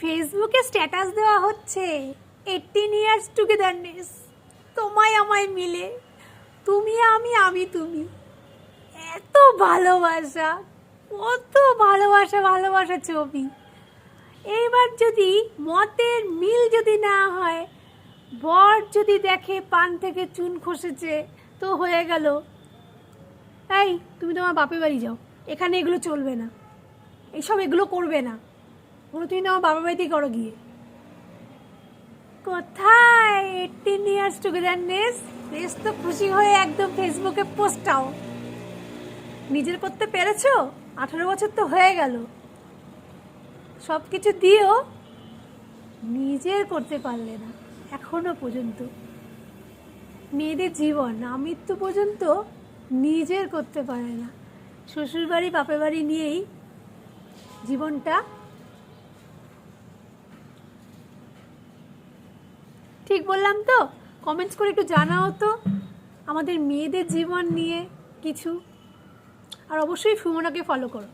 ফেসবুকে স্ট্যাটাস দেওয়া হচ্ছে 18 ইয়ার্স টুগেদারনেস, তোমায় আমায় মিলে, তুমি আমি আমি তুমি। এত ভালোবাসা, কত ভালোবাসা ভালোবাসা ছবি। এইবার যদি মতের মিল যদি না হয়, বর যদি দেখে পান থেকে চুন খসেছে, তো হয়ে গেল। এই তুমি তোমার বাপের বাড়ি যাও, এখানে এগুলো চলবে না, এগুলো করবে না, ওগুলো তুমি তোমার বাবার বাড়িতেই করো গিয়ে। কোথায় 18 ইয়ার্স টুগেদারনেস? বেশ তো খুশি হয়ে একদম ফেসবুকে পোস্টটাও নিজের করতে পেরেছো। 18 বছর তো হয়ে গেল, সব কিছু দিয়েও নিজের করতে পারলে না এখনো পর্যন্ত। মেয়েদের জীবন আমৃত্যু পর্যন্ত নিজের করতে পারে না, শ্বশুরবাড়ি বাপের বাড়ি নিয়েই জীবনটা। ঠিক বললাম তো? কমেন্টস করে একটু জানাও তো আমাদের মেয়েদের জীবন নিয়ে কিছু। আর অবশ্যই সুমনাকে ফলো করো।